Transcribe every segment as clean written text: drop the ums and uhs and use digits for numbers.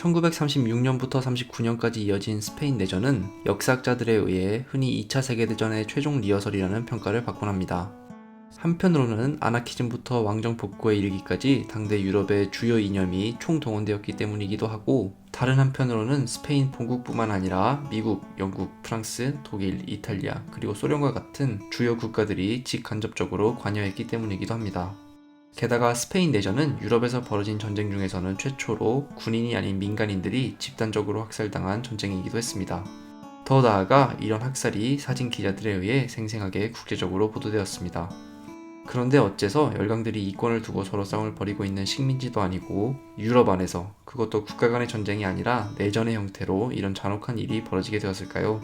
1936년부터 39년까지 이어진 스페인 내전은 역사학자들에 의해 흔히 2차 세계대전의 최종 리허설이라는 평가를 받곤 합니다. 한편으로는 아나키즘부터 왕정 복구에 이르기까지 당대 유럽의 주요 이념이 총동원되었기 때문이기도 하고, 다른 한편으로는 스페인 본국뿐만 아니라 미국, 영국, 프랑스, 독일, 이탈리아, 그리고 소련과 같은 주요 국가들이 직간접적으로 관여했기 때문이기도 합니다. 게다가 스페인 내전은 유럽에서 벌어진 전쟁 중에서는 최초로 군인이 아닌 민간인들이 집단적으로 학살당한 전쟁이기도 했습니다. 더 나아가 이런 학살이 사진 기자들에 의해 생생하게 국제적으로 보도되었습니다. 그런데 어째서 열강들이 이권을 두고 서로 싸움을 벌이고 있는 식민지도 아니고 유럽 안에서, 그것도 국가 간의 전쟁이 아니라 내전의 형태로 이런 잔혹한 일이 벌어지게 되었을까요?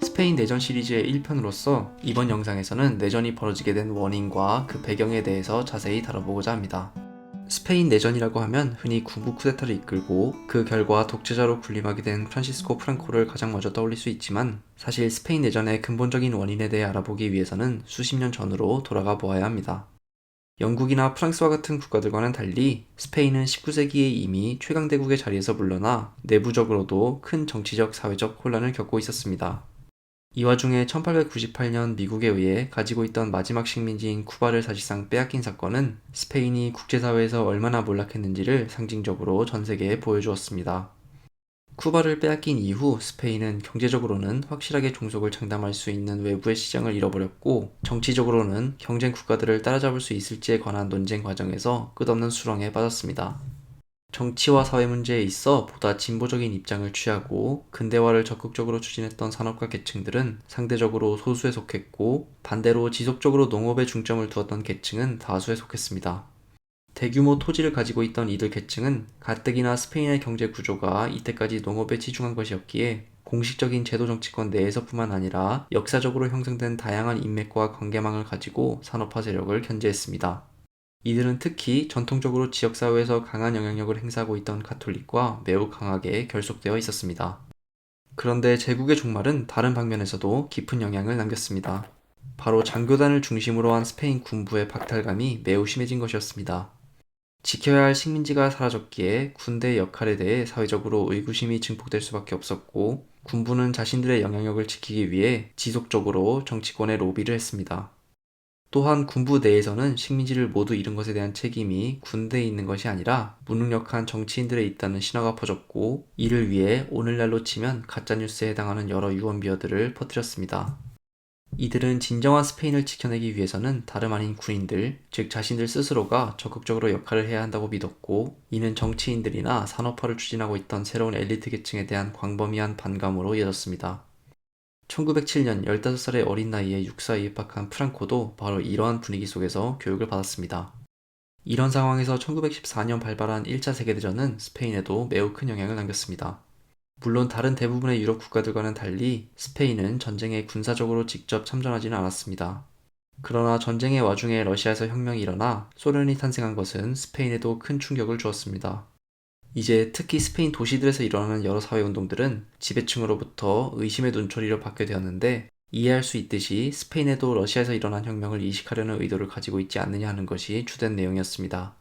스페인 내전 시리즈의 1편으로서 이번 영상에서는 내전이 벌어지게 된 원인과 그 배경에 대해서 자세히 다뤄보고자 합니다. 스페인 내전이라고 하면 흔히 군부 쿠데타를 이끌고 그 결과 독재자로 군림하게 된 프란시스코 프랑코를 가장 먼저 떠올릴 수 있지만, 사실 스페인 내전의 근본적인 원인에 대해 알아보기 위해서는 수십 년 전으로 돌아가 보아야 합니다. 영국이나 프랑스와 같은 국가들과는 달리 스페인은 19세기에 이미 최강대국의 자리에서 물러나 내부적으로도 큰 정치적, 사회적 혼란을 겪고 있었습니다. 이 와중에 1898년 미국에 의해 가지고 있던 마지막 식민지인 쿠바를 사실상 빼앗긴 사건은 스페인이 국제사회에서 얼마나 몰락했는지를 상징적으로 전 세계에 보여주었습니다. 쿠바를 빼앗긴 이후 스페인은 경제적으로는 확실하게 종속을 장담할 수 있는 외부의 시장을 잃어버렸고, 정치적으로는 경쟁 국가들을 따라잡을 수 있을지에 관한 논쟁 과정에서 끝없는 수렁에 빠졌습니다. 정치와 사회 문제에 있어 보다 진보적인 입장을 취하고 근대화를 적극적으로 추진했던 산업가 계층들은 상대적으로 소수에 속했고, 반대로 지속적으로 농업에 중점을 두었던 계층은 다수에 속했습니다. 대규모 토지를 가지고 있던 이들 계층은 가뜩이나 스페인의 경제 구조가 이때까지 농업에 치중한 것이었기에 공식적인 제도 정치권 내에서뿐만 아니라 역사적으로 형성된 다양한 인맥과 관계망을 가지고 산업화 세력을 견제했습니다. 이들은 특히 전통적으로 지역사회에서 강한 영향력을 행사하고 있던 가톨릭과 매우 강하게 결속되어 있었습니다. 그런데 제국의 종말은 다른 방면에서도 깊은 영향을 남겼습니다. 바로 장교단을 중심으로 한 스페인 군부의 박탈감이 매우 심해진 것이었습니다. 지켜야 할 식민지가 사라졌기에 군대의 역할에 대해 사회적으로 의구심이 증폭될 수밖에 없었고, 군부는 자신들의 영향력을 지키기 위해 지속적으로 정치권에 로비를 했습니다. 또한 군부 내에서는 식민지를 모두 잃은 것에 대한 책임이 군대에 있는 것이 아니라 무능력한 정치인들에 있다는 신화가 퍼졌고, 이를 위해 오늘날로 치면 가짜뉴스에 해당하는 여러 유언비어들을 퍼뜨렸습니다. 이들은 진정한 스페인을 지켜내기 위해서는 다름 아닌 군인들, 즉 자신들 스스로가 적극적으로 역할을 해야 한다고 믿었고, 이는 정치인들이나 산업화를 추진하고 있던 새로운 엘리트 계층에 대한 광범위한 반감으로 이어졌습니다. 1907년 15살의 어린 나이에 육사에 입학한 프랑코도 바로 이러한 분위기 속에서 교육을 받았습니다. 이런 상황에서 1914년 발발한 1차 세계대전은 스페인에도 매우 큰 영향을 남겼습니다. 물론 다른 대부분의 유럽 국가들과는 달리 스페인은 전쟁에 군사적으로 직접 참전하지는 않았습니다. 그러나 전쟁의 와중에 러시아에서 혁명이 일어나 소련이 탄생한 것은 스페인에도 큰 충격을 주었습니다. 이제 특히 스페인 도시들에서 일어나는 여러 사회운동들은 지배층으로부터 의심의 눈초리로 받게 되었는데, 이해할 수 있듯이 스페인에도 러시아에서 일어난 혁명을 이식하려는 의도를 가지고 있지 않느냐 하는 것이 주된 내용이었습니다.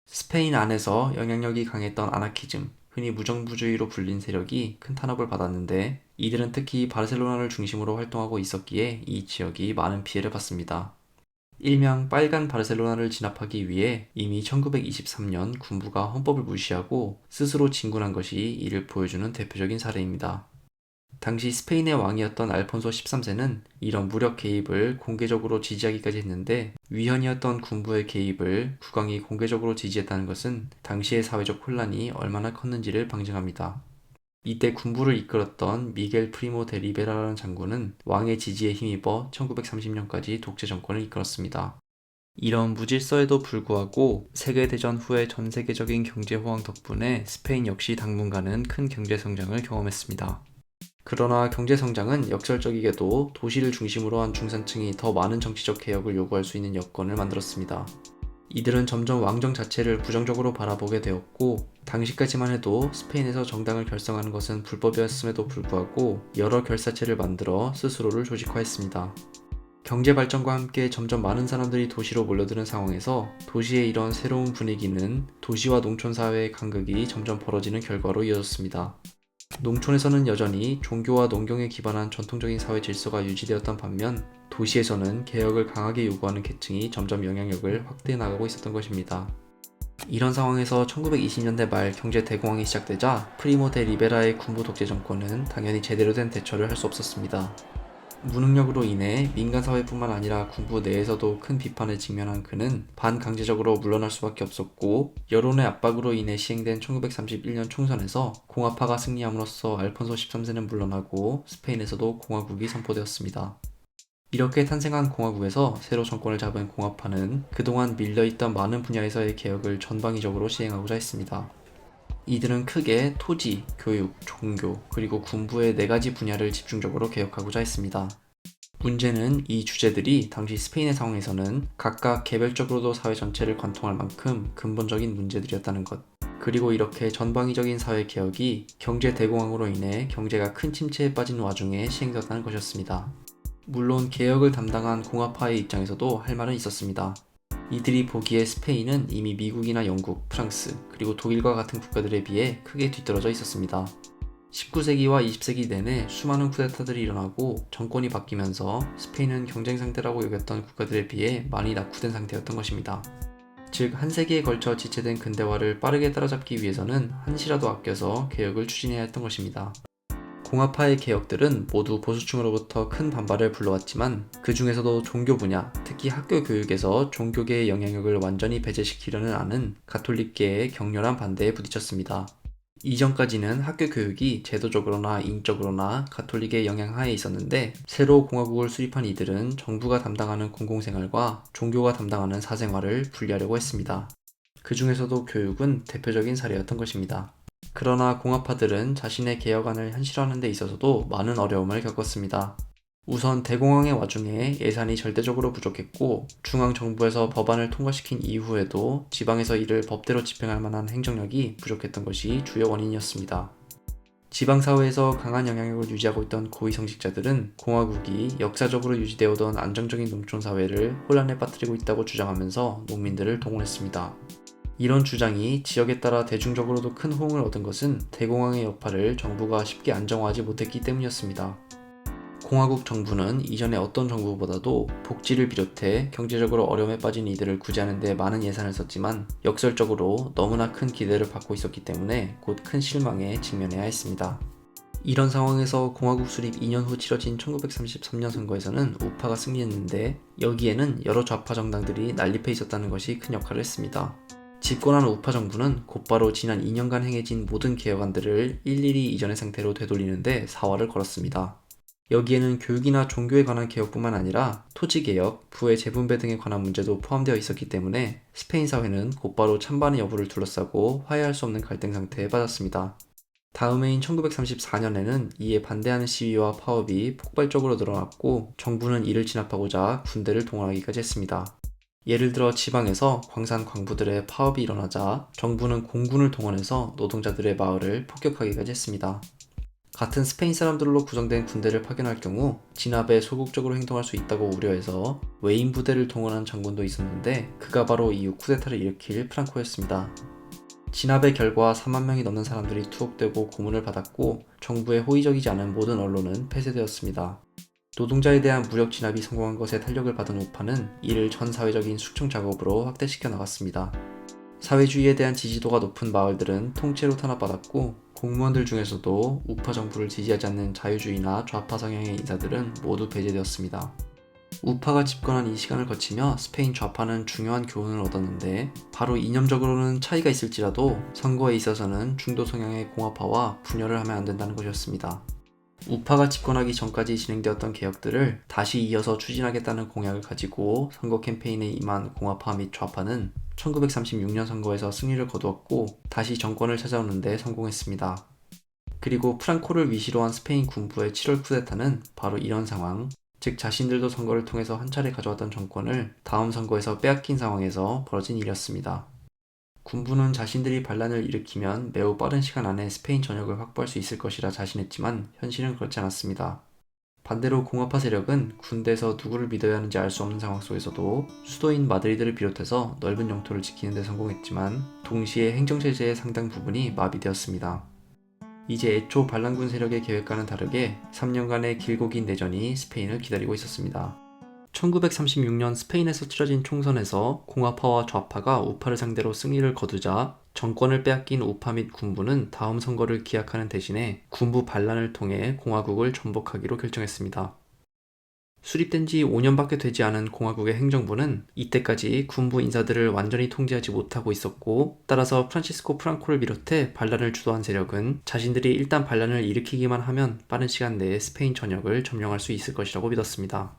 스페인 안에서 영향력이 강했던 아나키즘, 흔히 무정부주의로 불린 세력이 큰 탄압을 받았는데, 이들은 특히 바르셀로나를 중심으로 활동하고 있었기에 이 지역이 많은 피해를 봤습니다. 일명 빨간 바르셀로나를 진압하기 위해 이미 1923년 군부가 헌법을 무시하고 스스로 진군한 것이 이를 보여주는 대표적인 사례입니다. 당시 스페인의 왕이었던 알폰소 13세는 이런 무력 개입을 공개적으로 지지하기까지 했는데, 위헌이었던 군부의 개입을 국왕이 공개적으로 지지했다는 것은 당시의 사회적 혼란이 얼마나 컸는지를 방증합니다. 이때 군부를 이끌었던 미겔 프리모 데 리베라라는 장군은 왕의 지지에 힘입어 1930년까지 독재 정권을 이끌었습니다. 이런 무질서에도 불구하고 세계대전 후의 전 세계적인 경제 호황 덕분에 스페인 역시 당분간은 큰 경제 성장을 경험했습니다. 그러나 경제 성장은 역설적이게도 도시를 중심으로 한 중산층이 더 많은 정치적 개혁을 요구할 수 있는 여건을 만들었습니다. 이들은 점점 왕정 자체를 부정적으로 바라보게 되었고, 당시까지만 해도 스페인에서 정당을 결성하는 것은 불법이었음에도 불구하고 여러 결사체를 만들어 스스로를 조직화했습니다. 경제 발전과 함께 점점 많은 사람들이 도시로 몰려드는 상황에서 도시의 이런 새로운 분위기는 도시와 농촌 사회의 간극이 점점 벌어지는 결과로 이어졌습니다. 농촌에서는 여전히 종교와 농경에 기반한 전통적인 사회 질서가 유지되었던 반면 도시에서는 개혁을 강하게 요구하는 계층이 점점 영향력을 확대해 나가고 있었던 것입니다. 이런 상황에서 1920년대 말 경제 대공황이 시작되자 프리모 데 리베라의 군부 독재 정권은 당연히 제대로 된 대처를 할 수 없었습니다. 무능력으로 인해 민간사회뿐만 아니라 군부 내에서도 큰 비판에 직면한 그는 반강제적으로 물러날 수밖에 없었고, 여론의 압박으로 인해 시행된 1931년 총선에서 공화파가 승리함으로써 알폰소 13세는 물러나고 스페인에서도 공화국이 선포되었습니다. 이렇게 탄생한 공화국에서 새로 정권을 잡은 공화파는 그동안 밀려있던 많은 분야에서의 개혁을 전방위적으로 시행하고자 했습니다. 이들은 크게 토지, 교육, 종교, 그리고 군부의 4가지 분야를 집중적으로 개혁하고자 했습니다. 문제는 이 주제들이 당시 스페인의 상황에서는 각각 개별적으로도 사회 전체를 관통할 만큼 근본적인 문제들이었다는 것. 그리고 이렇게 전방위적인 사회 개혁이 경제 대공황으로 인해 경제가 큰 침체에 빠진 와중에 시행되었다는 것이었습니다. 물론 개혁을 담당한 공화파의 입장에서도 할 말은 있었습니다. 이들이 보기에 스페인은 이미 미국이나 영국, 프랑스, 그리고 독일과 같은 국가들에 비해 크게 뒤떨어져 있었습니다. 19세기와 20세기 내내 수많은 쿠데타들이 일어나고 정권이 바뀌면서 스페인은 경쟁 상대라고 여겼던 국가들에 비해 많이 낙후된 상태였던 것입니다. 즉, 한 세기에 걸쳐 지체된 근대화를 빠르게 따라잡기 위해서는 한시라도 아껴서 개혁을 추진해야 했던 것입니다. 공화파의 개혁들은 모두 보수층으로부터 큰 반발을 불러왔지만 그 중에서도 종교 분야, 특히 학교 교육에서 종교계의 영향력을 완전히 배제시키려는 안은 가톨릭계의 격렬한 반대에 부딪혔습니다. 이전까지는 학교 교육이 제도적으로나 인적으로나 가톨릭의 영향하에 있었는데, 새로 공화국을 수립한 이들은 정부가 담당하는 공공생활과 종교가 담당하는 사생활을 분리하려고 했습니다. 그 중에서도 교육은 대표적인 사례였던 것입니다. 그러나 공화파들은 자신의 개혁안을 현실화하는 데 있어서도 많은 어려움을 겪었습니다. 우선 대공황의 와중에 예산이 절대적으로 부족했고, 중앙정부에서 법안을 통과시킨 이후에도 지방에서 이를 법대로 집행할 만한 행정력이 부족했던 것이 주요 원인이었습니다. 지방사회에서 강한 영향력을 유지하고 있던 고위성직자들은 공화국이 역사적으로 유지되어 오던 안정적인 농촌사회를 혼란에 빠뜨리고 있다고 주장하면서 농민들을 동원했습니다. 이런 주장이 지역에 따라 대중적으로도 큰 호응을 얻은 것은 대공황의 여파를 정부가 쉽게 안정화하지 못했기 때문이었습니다. 공화국 정부는 이전의 어떤 정부보다도 복지를 비롯해 경제적으로 어려움에 빠진 이들을 구제하는 데 많은 예산을 썼지만 역설적으로 너무나 큰 기대를 받고 있었기 때문에 곧 큰 실망에 직면해야 했습니다. 이런 상황에서 공화국 수립 2년 후 치러진 1933년 선거에서는 우파가 승리했는데, 여기에는 여러 좌파 정당들이 난립해 있었다는 것이 큰 역할을 했습니다. 집권한 우파 정부는 곧바로 지난 2년간 행해진 모든 개혁안들을 일일이 이전의 상태로 되돌리는데 사활을 걸었습니다. 여기에는 교육이나 종교에 관한 개혁뿐만 아니라 토지개혁, 부의 재분배 등에 관한 문제도 포함되어 있었기 때문에 스페인 사회는 곧바로 찬반의 여부를 둘러싸고 화해할 수 없는 갈등 상태에 빠졌습니다. 다음 해인 1934년에는 이에 반대하는 시위와 파업이 폭발적으로 늘어났고, 정부는 이를 진압하고자 군대를 동원하기까지 했습니다. 예를 들어 지방에서 광산 광부들의 파업이 일어나자 정부는 공군을 동원해서 노동자들의 마을을 폭격하기까지 했습니다. 같은 스페인 사람들로 구성된 군대를 파견할 경우 진압에 소극적으로 행동할 수 있다고 우려해서 외인 부대를 동원한 장군도 있었는데, 그가 바로 이후 쿠데타를 일으킬 프랑코였습니다. 진압의 결과 4만 명이 넘는 사람들이 투옥되고 고문을 받았고, 정부에 호의적이지 않은 모든 언론은 폐쇄되었습니다. 노동자에 대한 무력 진압이 성공한 것에 탄력을 받은 우파는 이를 전 사회적인 숙청 작업으로 확대시켜 나갔습니다. 사회주의에 대한 지지도가 높은 마을들은 통째로 탄압받았고, 공무원들 중에서도 우파 정부를 지지하지 않는 자유주의나 좌파 성향의 인사들은 모두 배제되었습니다. 우파가 집권한 이 시간을 거치며 스페인 좌파는 중요한 교훈을 얻었는데, 바로 이념적으로는 차이가 있을지라도 선거에 있어서는 중도 성향의 공화파와 분열을 하면 안 된다는 것이었습니다. 우파가 집권하기 전까지 진행되었던 개혁들을 다시 이어서 추진하겠다는 공약을 가지고 선거 캠페인에 임한 공화파 및 좌파는 1936년 선거에서 승리를 거두었고 다시 정권을 찾아오는 데 성공했습니다. 그리고 프랑코를 위시로 한 스페인 군부의 7월 쿠데타는 바로 이런 상황, 즉 자신들도 선거를 통해서 한 차례 가져왔던 정권을 다음 선거에서 빼앗긴 상황에서 벌어진 일이었습니다. 군부는 자신들이 반란을 일으키면 매우 빠른 시간 안에 스페인 전역을 확보할 수 있을 것이라 자신했지만 현실은 그렇지 않았습니다. 반대로 공화파 세력은 군대에서 누구를 믿어야 하는지 알 수 없는 상황 속에서도 수도인 마드리드를 비롯해서 넓은 영토를 지키는 데 성공했지만 동시에 행정체제의 상당 부분이 마비되었습니다. 이제 애초 반란군 세력의 계획과는 다르게 3년간의 길고 긴 내전이 스페인을 기다리고 있었습니다. 1936년 스페인에서 치러진 총선에서 공화파와 좌파가 우파를 상대로 승리를 거두자 정권을 빼앗긴 우파 및 군부는 다음 선거를 기약하는 대신에 군부 반란을 통해 공화국을 전복하기로 결정했습니다. 수립된 지 5년밖에 되지 않은 공화국의 행정부는 이때까지 군부 인사들을 완전히 통제하지 못하고 있었고, 따라서 프란시스코 프랑코를 비롯해 반란을 주도한 세력은 자신들이 일단 반란을 일으키기만 하면 빠른 시간 내에 스페인 전역을 점령할 수 있을 것이라고 믿었습니다.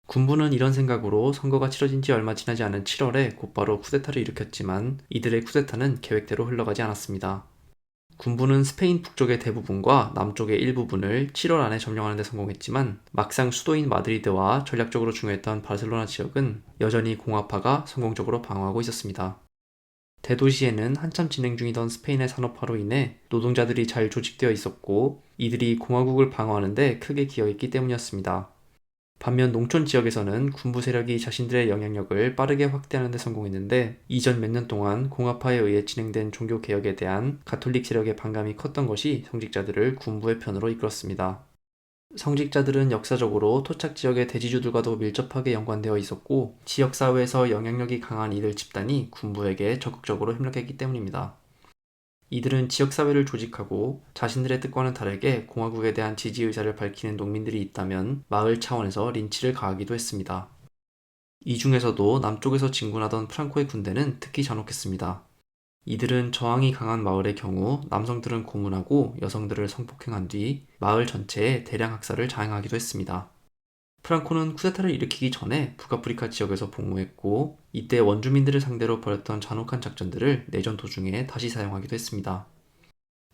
군부는 이런 생각으로 선거가 치러진 지 얼마 지나지 않은 7월에 곧바로 쿠데타를 일으켰지만 이들의 쿠데타는 계획대로 흘러가지 않았습니다. 군부는 스페인 북쪽의 대부분과 남쪽의 일부분을 7월 안에 점령하는 데 성공했지만 막상 수도인 마드리드와 전략적으로 중요했던 바르셀로나 지역은 여전히 공화파가 성공적으로 방어하고 있었습니다. 대도시에는 한참 진행 중이던 스페인의 산업화로 인해 노동자들이 잘 조직되어 있었고 이들이 공화국을 방어하는 데 크게 기여했기 때문이었습니다. 반면 농촌 지역에서는 군부 세력이 자신들의 영향력을 빠르게 확대하는 데 성공했는데 이전 몇 년 동안 공화파에 의해 진행된 종교 개혁에 대한 가톨릭 세력의 반감이 컸던 것이 성직자들을 군부의 편으로 이끌었습니다. 성직자들은 역사적으로 토착 지역의 대지주들과도 밀접하게 연관되어 있었고 지역사회에서 영향력이 강한 이들 집단이 군부에게 적극적으로 협력했기 때문입니다. 이들은 지역사회를 조직하고 자신들의 뜻과는 다르게 공화국에 대한 지지 의사를 밝히는 농민들이 있다면 마을 차원에서 린치를 가하기도 했습니다. 이 중에서도 남쪽에서 진군하던 프랑코의 군대는 특히 잔혹했습니다. 이들은 저항이 강한 마을의 경우 남성들은 고문하고 여성들을 성폭행한 뒤 마을 전체에 대량 학살을 자행하기도 했습니다. 프랑코는 쿠데타를 일으키기 전에 북아프리카 지역에서 복무했고 이때 원주민들을 상대로 벌였던 잔혹한 작전들을 내전 도중에 다시 사용하기도 했습니다.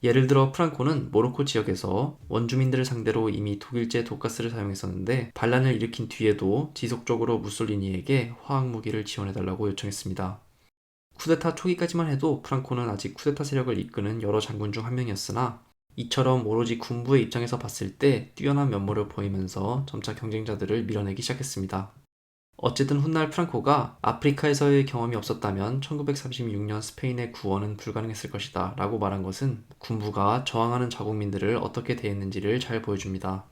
예를 들어 프랑코는 모로코 지역에서 원주민들을 상대로 이미 독일제 독가스를 사용했었는데 반란을 일으킨 뒤에도 지속적으로 무솔리니에게 화학무기를 지원해달라고 요청했습니다. 쿠데타 초기까지만 해도 프랑코는 아직 쿠데타 세력을 이끄는 여러 장군 중 한 명이었으나 이처럼 오로지 군부의 입장에서 봤을 때 뛰어난 면모를 보이면서 점차 경쟁자들을 밀어내기 시작했습니다. 어쨌든 훗날 프랑코가 아프리카에서의 경험이 없었다면 1936년 스페인의 구원은 불가능했을 것이다 라고 말한 것은 군부가 저항하는 자국민들을 어떻게 대했는지를 잘 보여줍니다.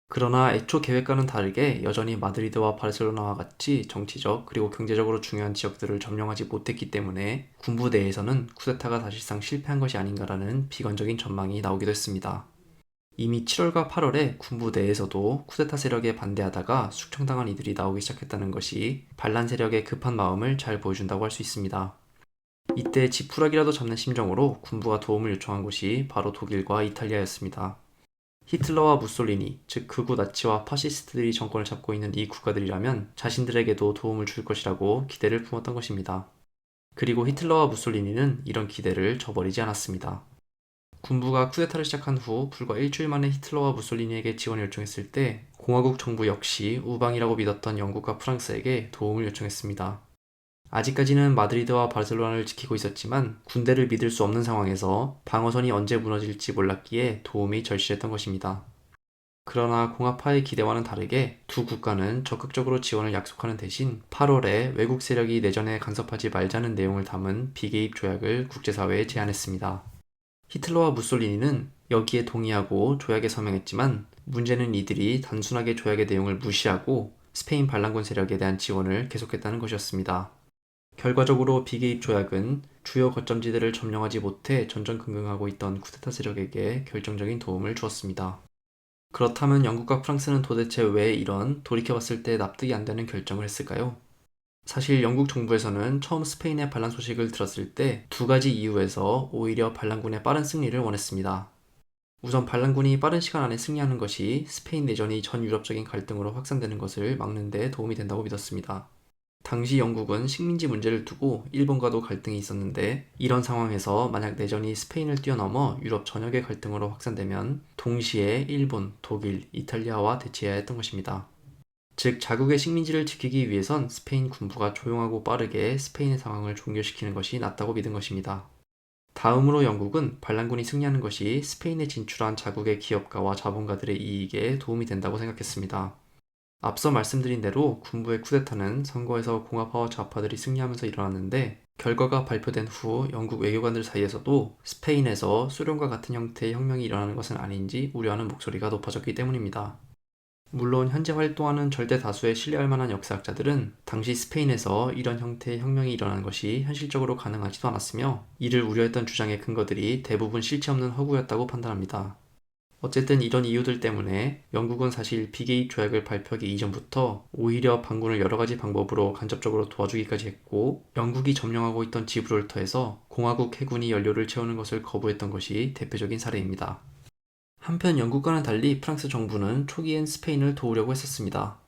그러나 애초 계획과는 다르게 여전히 마드리드와 바르셀로나와 같이 정치적 그리고 경제적으로 중요한 지역들을 점령하지 못했기 때문에 군부 내에서는 쿠데타가 사실상 실패한 것이 아닌가라는 비관적인 전망이 나오기도 했습니다. 이미 7월과 8월에 군부 내에서도 쿠데타 세력에 반대하다가 숙청당한 이들이 나오기 시작했다는 것이 반란 세력의 급한 마음을 잘 보여준다고 할 수 있습니다. 이때 지푸라기라도 잡는 심정으로 군부가 도움을 요청한 곳이 바로 독일과 이탈리아였습니다. 히틀러와 무솔리니, 즉 극우 나치와 파시스트들이 정권을 잡고 있는 이 국가들이라면 자신들에게도 도움을 줄 것이라고 기대를 품었던 것입니다. 그리고 히틀러와 무솔리니는 이런 기대를 저버리지 않았습니다. 군부가 쿠데타를 시작한 후 불과 일주일 만에 히틀러와 무솔리니에게 지원을 요청했을 때 공화국 정부 역시 우방이라고 믿었던 영국과 프랑스에게 도움을 요청했습니다. 아직까지는 마드리드와 바르셀로나를 지키고 있었지만 군대를 믿을 수 없는 상황에서 방어선이 언제 무너질지 몰랐기에 도움이 절실했던 것입니다. 그러나 공화파의 기대와는 다르게 두 국가는 적극적으로 지원을 약속하는 대신 8월에 외국 세력이 내전에 간섭하지 말자는 내용을 담은 비개입 조약을 국제사회에 제안했습니다. 히틀러와 무솔리니는 여기에 동의하고 조약에 서명했지만 문제는 이들이 단순하게 조약의 내용을 무시하고 스페인 반란군 세력에 대한 지원을 계속했다는 것이었습니다. 결과적으로 비개입 조약은 주요 거점지대를 점령하지 못해 전전긍긍하고 있던 쿠데타 세력에게 결정적인 도움을 주었습니다. 그렇다면 영국과 프랑스는 도대체 왜 이런 돌이켜봤을 때 납득이 안 되는 결정을 했을까요? 사실 영국 정부에서는 처음 스페인의 반란 소식을 들었을 때 두 가지 이유에서 오히려 반란군의 빠른 승리를 원했습니다. 우선 반란군이 빠른 시간 안에 승리하는 것이 스페인 내전이 전 유럽적인 갈등으로 확산되는 것을 막는 데 도움이 된다고 믿었습니다. 당시 영국은 식민지 문제를 두고 일본과도 갈등이 있었는데 이런 상황에서 만약 내전이 스페인을 뛰어넘어 유럽 전역의 갈등으로 확산되면 동시에 일본, 독일, 이탈리아와 대치해야 했던 것입니다. 즉 자국의 식민지를 지키기 위해선 스페인 군부가 조용하고 빠르게 스페인의 상황을 종결시키는 것이 낫다고 믿은 것입니다. 다음으로 영국은 반란군이 승리하는 것이 스페인에 진출한 자국의 기업가와 자본가들의 이익에 도움이 된다고 생각했습니다. 앞서 말씀드린 대로 군부의 쿠데타는 선거에서 공화파와 좌파들이 승리하면서 일어났는데, 결과가 발표된 후 영국 외교관들 사이에서도 스페인에서 소련과 같은 형태의 혁명이 일어나는 것은 아닌지 우려하는 목소리가 높아졌기 때문입니다. 물론 현재 활동하는 절대 다수의 신뢰할 만한 역사학자들은 당시 스페인에서 이런 형태의 혁명이 일어나는 것이 현실적으로 가능하지도 않았으며, 이를 우려했던 주장의 근거들이 대부분 실체 없는 허구였다고 판단합니다. 어쨌든 이런 이유들 때문에 영국은 사실 비개입 조약을 발표하기 이전부터 오히려 반군을 여러 가지 방법으로 간접적으로 도와주기까지 했고, 영국이 점령하고 있던 지브롤터에서 공화국 해군이 연료를 채우는 것을 거부했던 것이 대표적인 사례입니다. 한편 영국과는 달리 프랑스 정부는 초기엔 스페인을 도우려고 했었습니다.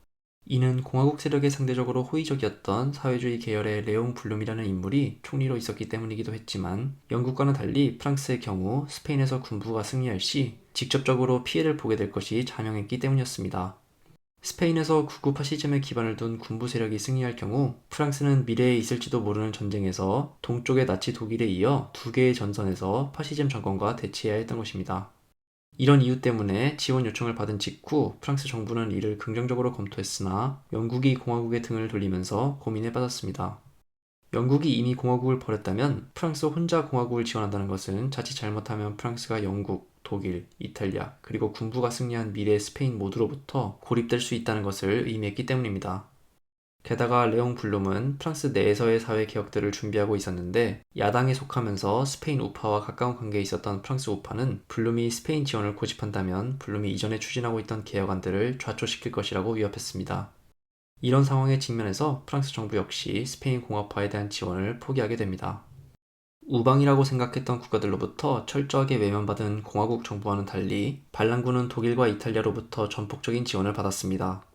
이는 공화국 세력에 상대적으로 호의적이었던 사회주의 계열의 레옹 블룸이라는 인물이 총리로 있었기 때문이기도 했지만, 영국과는 달리 프랑스의 경우 스페인에서 군부가 승리할 시 직접적으로 피해를 보게 될 것이 자명했기 때문이었습니다. 스페인에서 극우 파시즘에 기반을 둔 군부 세력이 승리할 경우 프랑스는 미래에 있을지도 모르는 전쟁에서 동쪽의 나치 독일에 이어 두 개의 전선에서 파시즘 정권과 대치해야 했던 것입니다. 이런 이유 때문에 지원 요청을 받은 직후 프랑스 정부는 이를 긍정적으로 검토했으나 영국이 공화국의 등을 돌리면서 고민에 빠졌습니다. 영국이 이미 공화국을 버렸다면 프랑스 혼자 공화국을 지원한다는 것은 자칫 잘못하면 프랑스가 영국, 독일, 이탈리아, 그리고 군부가 승리한 미래의 스페인 모두로부터 고립될 수 있다는 것을 의미했기 때문입니다. 게다가 레옹 블룸은 프랑스 내에서의 사회 개혁들을 준비하고 있었는데, 야당에 속하면서 스페인 우파와 가까운 관계에 있었던 프랑스 우파는 블룸이 스페인 지원을 고집한다면 블룸이 이전에 추진하고 있던 개혁안들을 좌초시킬 것이라고 위협했습니다. 이런 상황에 직면해서 프랑스 정부 역시 스페인 공화파에 대한 지원을 포기하게 됩니다. 우방이라고 생각했던 국가들로부터 철저하게 외면받은 공화국 정부와는 달리 반란군은 독일과 이탈리아로부터 전폭적인 지원을 받았습니다.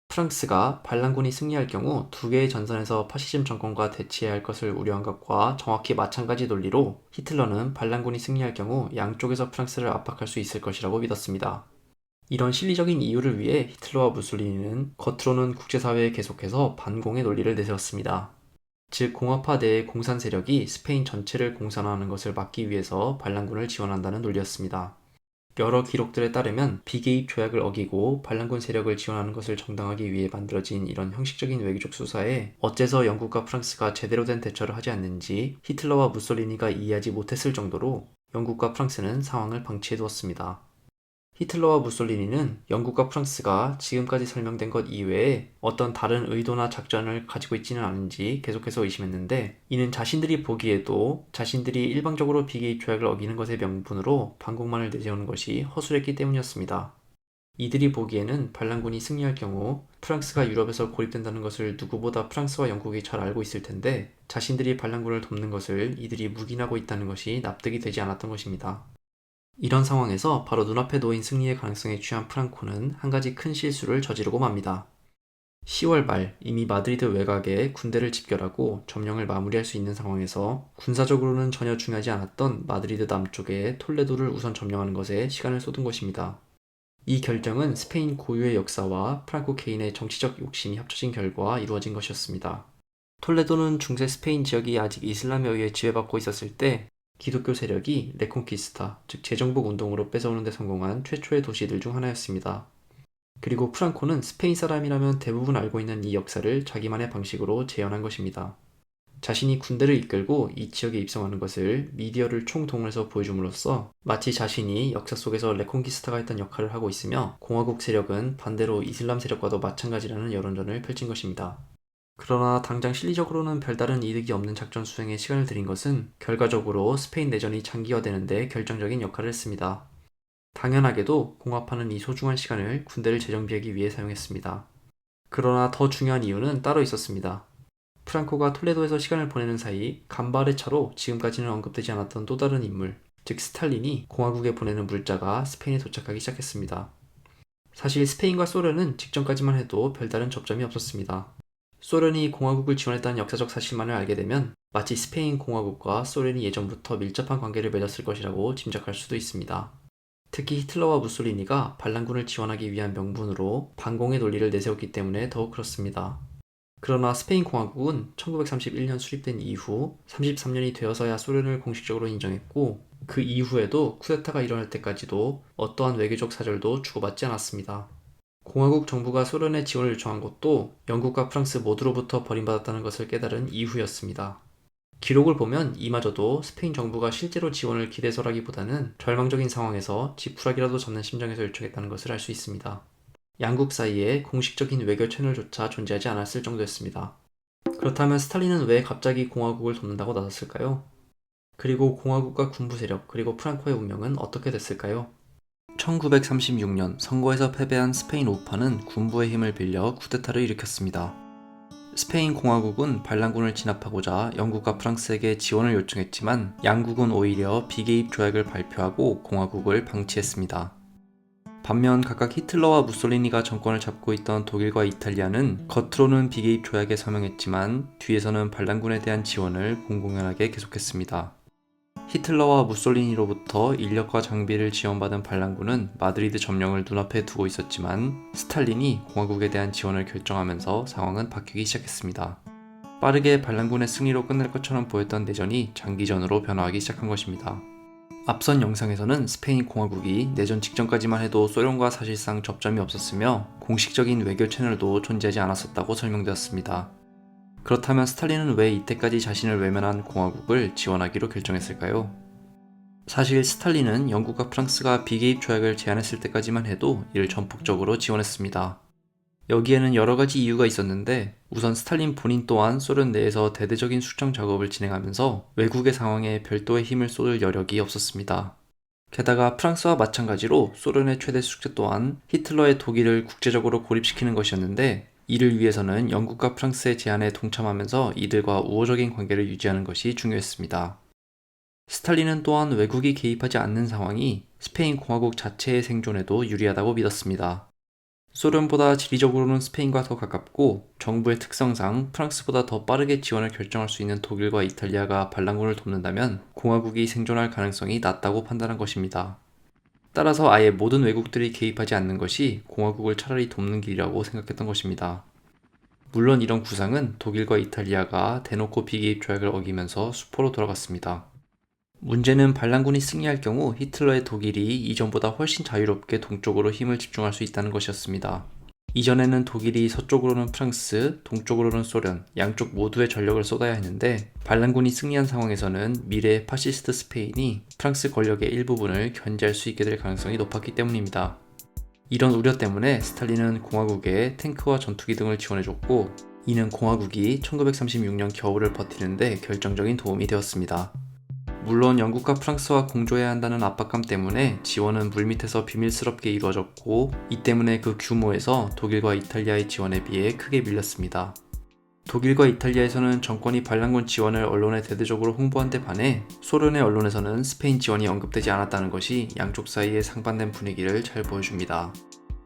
프랑스가 반란군이 승리할 경우 두 개의 전선에서 파시즘 정권과 대치해야 할 것을 우려한 것과 정확히 마찬가지 논리로 히틀러는 반란군이 승리할 경우 양쪽에서 프랑스를 압박할 수 있을 것이라고 믿었습니다. 이런 실리적인 이유를 위해 히틀러와 무솔리니는 겉으로는 국제사회에 계속해서 반공의 논리를 내세웠습니다. 즉, 공화파 내의 공산 세력이 스페인 전체를 공산화하는 것을 막기 위해서 반란군을 지원한다는 논리였습니다. 여러 기록들에 따르면 비개입 조약을 어기고 반란군 세력을 지원하는 것을 정당하기 위해 만들어진 이런 형식적인 외교적 수사에 어째서 영국과 프랑스가 제대로 된 대처를 하지 않는지 히틀러와 무솔리니가 이해하지 못했을 정도로 영국과 프랑스는 상황을 방치해두었습니다. 히틀러와 무솔리니는 영국과 프랑스가 지금까지 설명된 것 이외에 어떤 다른 의도나 작전을 가지고 있지는 않은지 계속해서 의심했는데, 이는 자신들이 보기에도 자신들이 일방적으로 비개입 조약을 어기는 것의 명분으로 반공만을 내세우는 것이 허술했기 때문이었습니다. 이들이 보기에는 반란군이 승리할 경우 프랑스가 유럽에서 고립된다는 것을 누구보다 프랑스와 영국이 잘 알고 있을 텐데, 자신들이 반란군을 돕는 것을 이들이 묵인하고 있다는 것이 납득이 되지 않았던 것입니다. 이런 상황에서 바로 눈앞에 놓인 승리의 가능성에 취한 프랑코는 한 가지 큰 실수를 저지르고 맙니다. 10월 말 이미 마드리드 외곽에 군대를 집결하고 점령을 마무리할 수 있는 상황에서 군사적으로는 전혀 중요하지 않았던 마드리드 남쪽의 톨레도를 우선 점령하는 것에 시간을 쏟은 것입니다. 이 결정은 스페인 고유의 역사와 프랑코 개인의 정치적 욕심이 합쳐진 결과 이루어진 것이었습니다. 톨레도는 중세 스페인 지역이 아직 이슬람에 의해 지배받고 있었을 때 기독교 세력이 레콘키스타, 즉 재정복 운동으로 뺏어오는 데 성공한 최초의 도시들 중 하나였습니다. 그리고 프랑코는 스페인 사람이라면 대부분 알고 있는 이 역사를 자기만의 방식으로 재현한 것입니다. 자신이 군대를 이끌고 이 지역에 입성하는 것을 미디어를 총동원해서 보여줌으로써 마치 자신이 역사 속에서 레콘키스타가 했던 역할을 하고 있으며, 공화국 세력은 반대로 이슬람 세력과도 마찬가지라는 여론전을 펼친 것입니다. 그러나 당장 실리적으로는 별다른 이득이 없는 작전 수행에 시간을 들인 것은 결과적으로 스페인 내전이 장기화되는 데 결정적인 역할을 했습니다. 당연하게도 공화파는 이 소중한 시간을 군대를 재정비하기 위해 사용했습니다. 그러나 더 중요한 이유는 따로 있었습니다. 프랑코가 톨레도에서 시간을 보내는 사이 간발의 차로 지금까지는 언급되지 않았던 또 다른 인물, 즉 스탈린이 공화국에 보내는 물자가 스페인에 도착하기 시작했습니다. 사실 스페인과 소련은 직전까지만 해도 별다른 접점이 없었습니다. 소련이 공화국을 지원했다는 역사적 사실만을 알게 되면 마치 스페인 공화국과 소련이 예전부터 밀접한 관계를 맺었을 것이라고 짐작할 수도 있습니다. 특히 히틀러와 무솔리니가 반란군을 지원하기 위한 명분으로 반공의 논리를 내세웠기 때문에 더욱 그렇습니다. 그러나 스페인 공화국은 1931년 수립된 이후 33년이 되어서야 소련을 공식적으로 인정했고, 그 이후에도 쿠데타가 일어날 때까지도 어떠한 외교적 사절도 주고받지 않았습니다. 공화국 정부가 소련에 지원을 요청한 것도 영국과 프랑스 모두로부터 버림받았다는 것을 깨달은 이후였습니다. 기록을 보면 이마저도 스페인 정부가 실제로 지원을 기대서라기보다는 절망적인 상황에서 지푸라기라도 잡는 심정에서 요청했다는 것을 알 수 있습니다. 양국 사이에 공식적인 외교 채널조차 존재하지 않았을 정도였습니다. 그렇다면 스탈린은 왜 갑자기 공화국을 돕는다고 나섰을까요? 그리고 공화국과 군부 세력, 그리고 프랑코의 운명은 어떻게 됐을까요? 1936년 선거에서 패배한 스페인 우파는 군부의 힘을 빌려 쿠데타를 일으켰습니다. 스페인 공화국은 반란군을 진압하고자 영국과 프랑스에게 지원을 요청했지만 양국은 오히려 비개입 조약을 발표하고 공화국을 방치했습니다. 반면 각각 히틀러와 무솔리니가 정권을 잡고 있던 독일과 이탈리아는 겉으로는 비개입 조약에 서명했지만 뒤에서는 반란군에 대한 지원을 공공연하게 계속했습니다. 히틀러와 무솔리니로부터 인력과 장비를 지원받은 반란군은 마드리드 점령을 눈앞에 두고 있었지만 스탈린이 공화국에 대한 지원을 결정하면서 상황은 바뀌기 시작했습니다. 빠르게 반란군의 승리로 끝날 것처럼 보였던 내전이 장기전으로 변화하기 시작한 것입니다. 앞선 영상에서는 스페인 공화국이 내전 직전까지만 해도 소련과 사실상 접점이 없었으며 공식적인 외교 채널도 존재하지 않았었다고 설명되었습니다. 그렇다면 스탈린은 왜 이때까지 자신을 외면한 공화국을 지원하기로 결정했을까요? 사실 스탈린은 영국과 프랑스가 비개입 조약을 제안했을 때까지만 해도 이를 전폭적으로 지원했습니다. 여기에는 여러 가지 이유가 있었는데, 우선 스탈린 본인 또한 소련 내에서 대대적인 숙청 작업을 진행하면서 외국의 상황에 별도의 힘을 쏟을 여력이 없었습니다. 게다가 프랑스와 마찬가지로 소련의 최대 숙제 또한 히틀러의 독일을 국제적으로 고립시키는 것이었는데, 이를 위해서는 영국과 프랑스의 제안에 동참하면서 이들과 우호적인 관계를 유지하는 것이 중요했습니다. 스탈린은 또한 외국이 개입하지 않는 상황이 스페인 공화국 자체의 생존에도 유리하다고 믿었습니다. 소련보다 지리적으로는 스페인과 더 가깝고 정부의 특성상 프랑스보다 더 빠르게 지원을 결정할 수 있는 독일과 이탈리아가 반란군을 돕는다면 공화국이 생존할 가능성이 낮다고 판단한 것입니다. 따라서 아예 모든 외국들이 개입하지 않는 것이 공화국을 차라리 돕는 길이라고 생각했던 것입니다. 물론 이런 구상은 독일과 이탈리아가 대놓고 비개입 조약을 어기면서 수포로 돌아갔습니다. 문제는 반란군이 승리할 경우 히틀러의 독일이 이전보다 훨씬 자유롭게 동쪽으로 힘을 집중할 수 있다는 것이었습니다. 이전에는 독일이 서쪽으로는 프랑스, 동쪽으로는 소련, 양쪽 모두의 전력을 쏟아야 했는데, 반란군이 승리한 상황에서는 미래의 파시스트 스페인이 프랑스 권력의 일부분을 견제할 수 있게 될 가능성이 높았기 때문입니다. 이런 우려 때문에 스탈린은 공화국에 탱크와 전투기 등을 지원해줬고, 이는 공화국이 1936년 겨울을 버티는데 결정적인 도움이 되었습니다. 물론 영국과 프랑스와 공조해야 한다는 압박감 때문에 지원은 물밑에서 비밀스럽게 이루어졌고, 이 때문에 그 규모에서 독일과 이탈리아의 지원에 비해 크게 밀렸습니다. 독일과 이탈리아에서는 정권이 반란군 지원을 언론에 대대적으로 홍보한 데 반해 소련의 언론에서는 스페인 지원이 언급되지 않았다는 것이 양쪽 사이의 상반된 분위기를 잘 보여줍니다.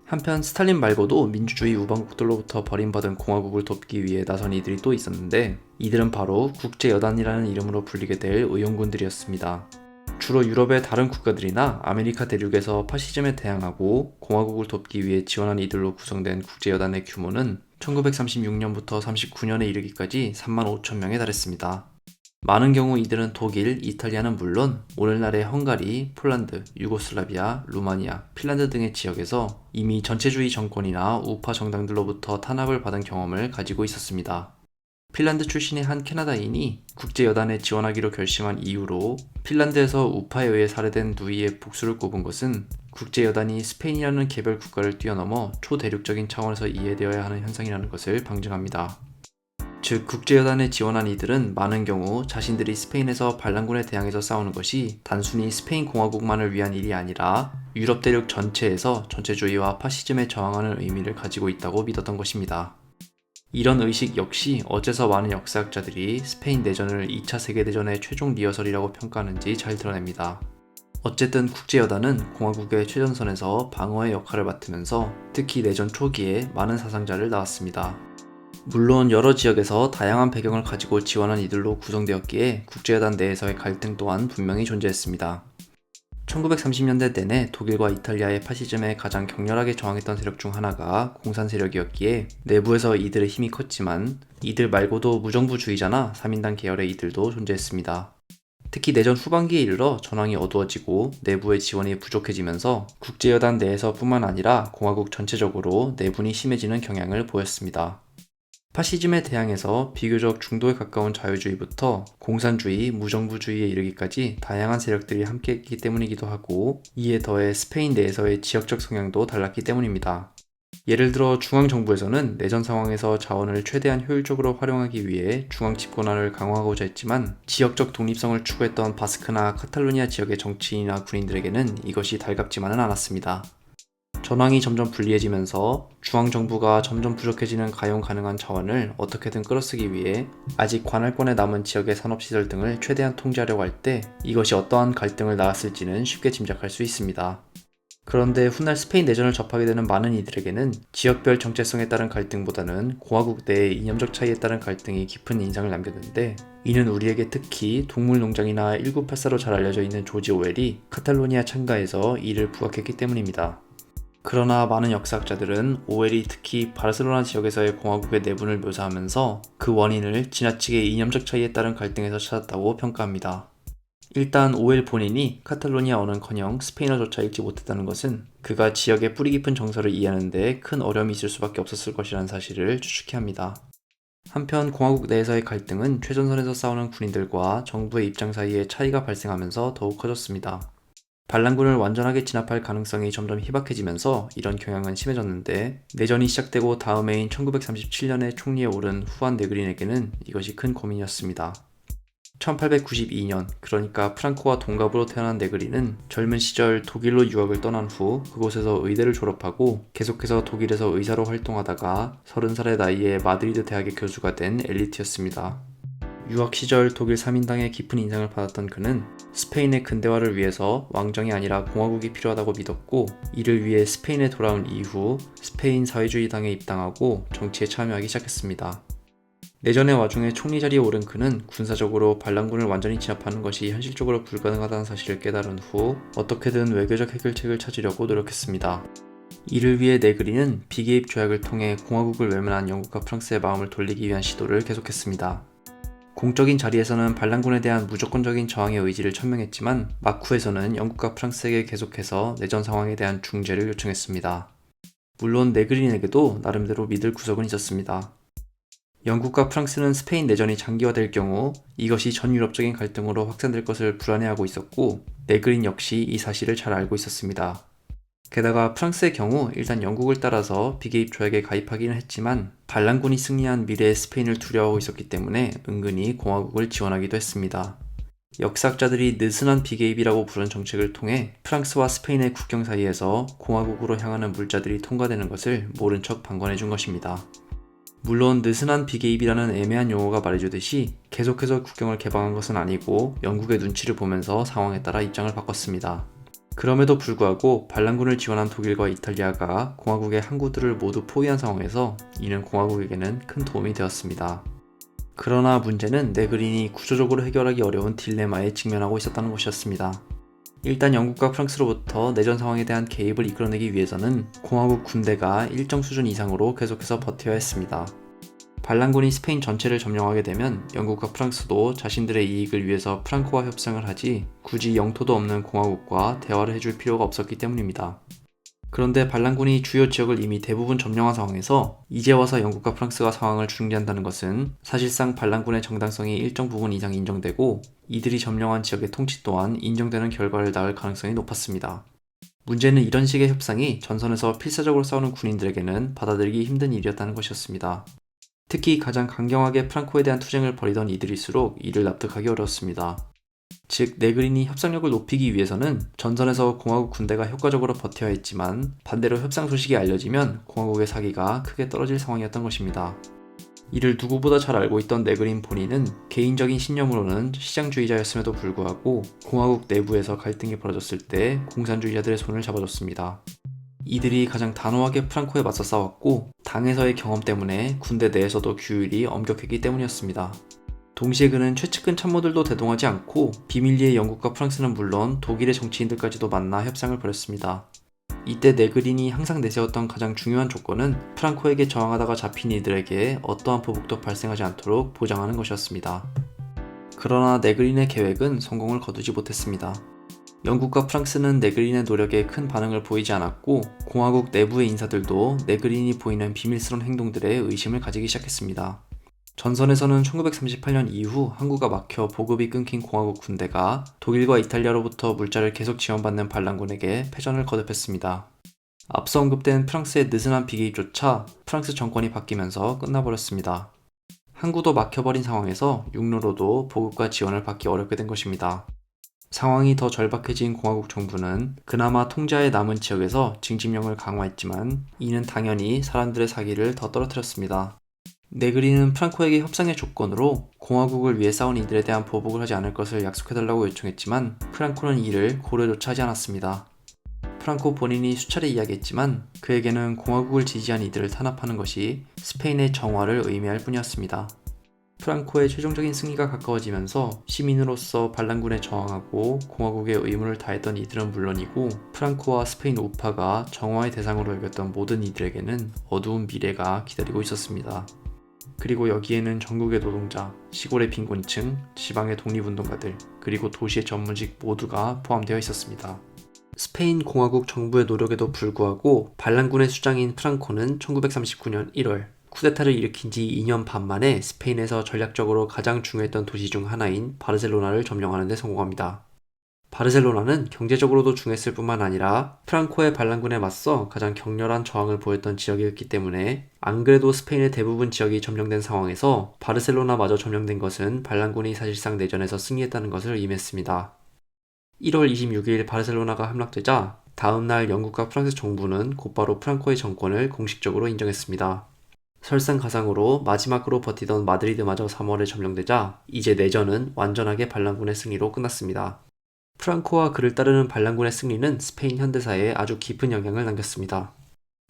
한편 스탈린 말고도 민주주의 우방국들로부터 버림받은 공화국을 돕기 위해 나선 이들이 또 있었는데, 이들은 바로 국제여단이라는 이름으로 불리게 될 의용군들이었습니다. 주로 유럽의 다른 국가들이나 아메리카 대륙에서 파시즘에 대항하고 공화국을 돕기 위해 지원한 이들로 구성된 국제여단의 규모는 1936년부터 39년에 이르기까지 35,000명에 달했습니다. 많은 경우 이들은 독일, 이탈리아는 물론 오늘날의 헝가리, 폴란드, 유고슬라비아, 루마니아, 핀란드 등의 지역에서 이미 전체주의 정권이나 우파 정당들로부터 탄압을 받은 경험을 가지고 있었습니다. 핀란드 출신의 한 캐나다인이 국제여단에 지원하기로 결심한 이유로 핀란드에서 우파에 의해 살해된 누이의 복수를 꼽은 것은 국제여단이 스페인이라는 개별 국가를 뛰어넘어 초대륙적인 차원에서 이해되어야 하는 현상이라는 것을 방증합니다. 즉, 국제여단에 지원한 이들은 많은 경우 자신들이 스페인에서 반란군에 대항해서 싸우는 것이 단순히 스페인 공화국만을 위한 일이 아니라 유럽 대륙 전체에서 전체주의와 파시즘에 저항하는 의미를 가지고 있다고 믿었던 것입니다. 이런 의식 역시 어째서 많은 역사학자들이 스페인 내전을 2차 세계대전의 최종 리허설이라고 평가하는지 잘 드러냅니다. 어쨌든 국제여단은 공화국의 최전선에서 방어의 역할을 맡으면서 특히 내전 초기에 많은 사상자를 낳았습니다. 물론 여러 지역에서 다양한 배경을 가지고 지원한 이들로 구성되었기에 국제여단 내에서의 갈등 또한 분명히 존재했습니다. 1930년대 내내 독일과 이탈리아의 파시즘에 가장 격렬하게 저항했던 세력 중 하나가 공산 세력이었기에 내부에서 이들의 힘이 컸지만 이들 말고도 무정부주의자나 3인당 계열의 이들도 존재했습니다. 특히 내전 후반기에 이르러 전황이 어두워지고 내부의 지원이 부족해지면서 국제여단 내에서 뿐만 아니라 공화국 전체적으로 내분이 심해지는 경향을 보였습니다. 파시즘에 대항해서 비교적 중도에 가까운 자유주의부터 공산주의, 무정부주의에 이르기까지 다양한 세력들이 함께했기 때문이기도 하고 이에 더해 스페인 내에서의 지역적 성향도 달랐기 때문입니다. 예를 들어 중앙정부에서는 내전 상황에서 자원을 최대한 효율적으로 활용하기 위해 중앙 집권화를 강화하고자 했지만 지역적 독립성을 추구했던 바스크나 카탈루니아 지역의 정치인이나 군인들에게는 이것이 달갑지만은 않았습니다. 전황이 점점 불리해지면서 중앙정부가 점점 부족해지는 가용 가능한 자원을 어떻게든 끌어쓰기 위해 아직 관할권에 남은 지역의 산업시설 등을 최대한 통제하려고 할 때 이것이 어떠한 갈등을 낳았을지는 쉽게 짐작할 수 있습니다. 그런데 훗날 스페인 내전을 접하게 되는 많은 이들에게는 지역별 정체성에 따른 갈등보다는 공화국 내의 이념적 차이에 따른 갈등이 깊은 인상을 남겼는데 이는 우리에게 특히 동물농장이나 1984로 잘 알려져 있는 조지 오웰이 카탈로니아 창가에서 이를 부각했기 때문입니다. 그러나 많은 역사학자들은 오웰이 특히 바르셀로나 지역에서의 공화국의 내분을 묘사하면서 그 원인을 지나치게 이념적 차이에 따른 갈등에서 찾았다고 평가합니다. 일단 오웰 본인이 카탈로니아어는커녕 스페인어조차 읽지 못했다는 것은 그가 지역의 뿌리 깊은 정서를 이해하는 데 큰 어려움이 있을 수밖에 없었을 것이라는 사실을 추측해 합니다. 한편 공화국 내에서의 갈등은 최전선에서 싸우는 군인들과 정부의 입장 사이에 차이가 발생하면서 더욱 커졌습니다. 반란군을 완전하게 진압할 가능성이 점점 희박해지면서 이런 경향은 심해졌는데 내전이 시작되고 다음 해인 1937년에 총리에 오른 후안 네그린에게는 이것이 큰 고민이었습니다. 1892년, 그러니까 프랑코와 동갑으로 태어난 네그린은 젊은 시절 독일로 유학을 떠난 후 그곳에서 의대를 졸업하고 계속해서 독일에서 의사로 활동하다가 30살의 나이에 마드리드 대학의 교수가 된 엘리트였습니다. 유학 시절 독일 3인당의 깊은 인상을 받았던 그는 스페인의 근대화를 위해서 왕정이 아니라 공화국이 필요하다고 믿었고 이를 위해 스페인에 돌아온 이후 스페인 사회주의당에 입당하고 정치에 참여하기 시작했습니다. 내전의 와중에 총리 자리에 오른 그는 군사적으로 반란군을 완전히 진압하는 것이 현실적으로 불가능하다는 사실을 깨달은 후 어떻게든 외교적 해결책을 찾으려고 노력했습니다. 이를 위해 네그린은 비개입 조약을 통해 공화국을 외면한 영국과 프랑스의 마음을 돌리기 위한 시도를 계속했습니다. 공적인 자리에서는 반란군에 대한 무조건적인 저항의 의지를 천명했지만 마쿠에서는 영국과 프랑스에게 계속해서 내전 상황에 대한 중재를 요청했습니다. 물론 네그린에게도 나름대로 믿을 구석은 있었습니다. 영국과 프랑스는 스페인 내전이 장기화될 경우 이것이 전 유럽적인 갈등으로 확산될 것을 불안해하고 있었고 네그린 역시 이 사실을 잘 알고 있었습니다. 게다가 프랑스의 경우 일단 영국을 따라서 비개입 조약에 가입하기는 했지만 반란군이 승리한 미래의 스페인을 두려워하고 있었기 때문에 은근히 공화국을 지원하기도 했습니다. 역사학자들이 느슨한 비개입이라고 부른 정책을 통해 프랑스와 스페인의 국경 사이에서 공화국으로 향하는 물자들이 통과되는 것을 모른 척 방관해 준 것입니다. 물론 느슨한 비개입이라는 애매한 용어가 말해주듯이 계속해서 국경을 개방한 것은 아니고 영국의 눈치를 보면서 상황에 따라 입장을 바꿨습니다. 그럼에도 불구하고 반란군을 지원한 독일과 이탈리아가 공화국의 항구들을 모두 포위한 상황에서 이는 공화국에게는 큰 도움이 되었습니다. 그러나 문제는 네그린이 구조적으로 해결하기 어려운 딜레마에 직면하고 있었다는 것이었습니다. 일단 영국과 프랑스로부터 내전 상황에 대한 개입을 이끌어내기 위해서는 공화국 군대가 일정 수준 이상으로 계속해서 버텨야 했습니다. 반란군이 스페인 전체를 점령하게 되면 영국과 프랑스도 자신들의 이익을 위해서 프랑코와 협상을 하지 굳이 영토도 없는 공화국과 대화를 해줄 필요가 없었기 때문입니다. 그런데 반란군이 주요 지역을 이미 대부분 점령한 상황에서 이제 와서 영국과 프랑스가 상황을 중재한다는 것은 사실상 반란군의 정당성이 일정 부분 이상 인정되고 이들이 점령한 지역의 통치 또한 인정되는 결과를 낳을 가능성이 높았습니다. 문제는 이런 식의 협상이 전선에서 필사적으로 싸우는 군인들에게는 받아들이기 힘든 일이었다는 것이었습니다. 특히 가장 강경하게 프랑코에 대한 투쟁을 벌이던 이들일수록 이를 납득하기 어려웠습니다. 즉 네그린이 협상력을 높이기 위해서는 전선에서 공화국 군대가 효과적으로 버텨야 했지만 반대로 협상 소식이 알려지면 공화국의 사기가 크게 떨어질 상황이었던 것입니다. 이를 누구보다 잘 알고 있던 네그린 본인은 개인적인 신념으로는 시장주의자였음에도 불구하고 공화국 내부에서 갈등이 벌어졌을 때 공산주의자들의 손을 잡아줬습니다. 이들이 가장 단호하게 프랑코에 맞서 싸웠고 당에서의 경험 때문에 군대 내에서도 규율이 엄격했기 때문이었습니다. 동시에 그는 최측근 참모들도 대동하지 않고 비밀리에 영국과 프랑스는 물론 독일의 정치인들까지도 만나 협상을 벌였습니다. 이때 네그린이 항상 내세웠던 가장 중요한 조건은 프랑코에게 저항하다가 잡힌 이들에게 어떠한 보복도 발생하지 않도록 보장하는 것이었습니다. 그러나 네그린의 계획은 성공을 거두지 못했습니다. 영국과 프랑스는 네그린의 노력에 큰 반응을 보이지 않았고 공화국 내부의 인사들도 네그린이 보이는 비밀스러운 행동들에 의심을 가지기 시작했습니다. 전선에서는 1938년 이후 항구가 막혀 보급이 끊긴 공화국 군대가 독일과 이탈리아로부터 물자를 계속 지원받는 반란군에게 패전을 거듭했습니다. 앞서 언급된 프랑스의 느슨한 비개입조차 프랑스 정권이 바뀌면서 끝나버렸습니다. 항구도 막혀버린 상황에서 육로로도 보급과 지원을 받기 어렵게 된 것입니다. 상황이 더 절박해진 공화국 정부는 그나마 통제하에 남은 지역에서 징집령을 강화했지만 이는 당연히 사람들의 사기를 더 떨어뜨렸습니다. 네그린은 프랑코에게 협상의 조건으로 공화국을 위해 싸운 이들에 대한 보복을 하지 않을 것을 약속해달라고 요청했지만 프랑코는 이를 고려조차 하지 않았습니다. 프랑코 본인이 수차례 이야기했지만 그에게는 공화국을 지지한 이들을 탄압하는 것이 스페인의 정화를 의미할 뿐이었습니다. 프랑코의 최종적인 승리가 가까워지면서 시민으로서 반란군에 저항하고 공화국의 의무를 다했던 이들은 물론이고 프랑코와 스페인 우파가 정화의 대상으로 여겼던 모든 이들에게는 어두운 미래가 기다리고 있었습니다. 그리고 여기에는 전국의 노동자, 시골의 빈곤층, 지방의 독립운동가들, 그리고 도시의 전문직 모두가 포함되어 있었습니다. 스페인 공화국 정부의 노력에도 불구하고 반란군의 수장인 프랑코는 1939년 1월 쿠데타를 일으킨 지 2년 반 만에 스페인에서 전략적으로 가장 중요했던 도시 중 하나인 바르셀로나를 점령하는 데 성공합니다. 바르셀로나는 경제적으로도 중요했을 뿐만 아니라 프랑코의 반란군에 맞서 가장 격렬한 저항을 보였던 지역이었기 때문에 안 그래도 스페인의 대부분 지역이 점령된 상황에서 바르셀로나마저 점령된 것은 반란군이 사실상 내전에서 승리했다는 것을 의미했습니다. 1월 26일 바르셀로나가 함락되자 다음날 영국과 프랑스 정부는 곧바로 프랑코의 정권을 공식적으로 인정했습니다. 설상가상으로 마지막으로 버티던 마드리드마저 3월에 점령되자 이제 내전은 완전하게 반란군의 승리로 끝났습니다. 프랑코와 그를 따르는 반란군의 승리는 스페인 현대사에 아주 깊은 영향을 남겼습니다.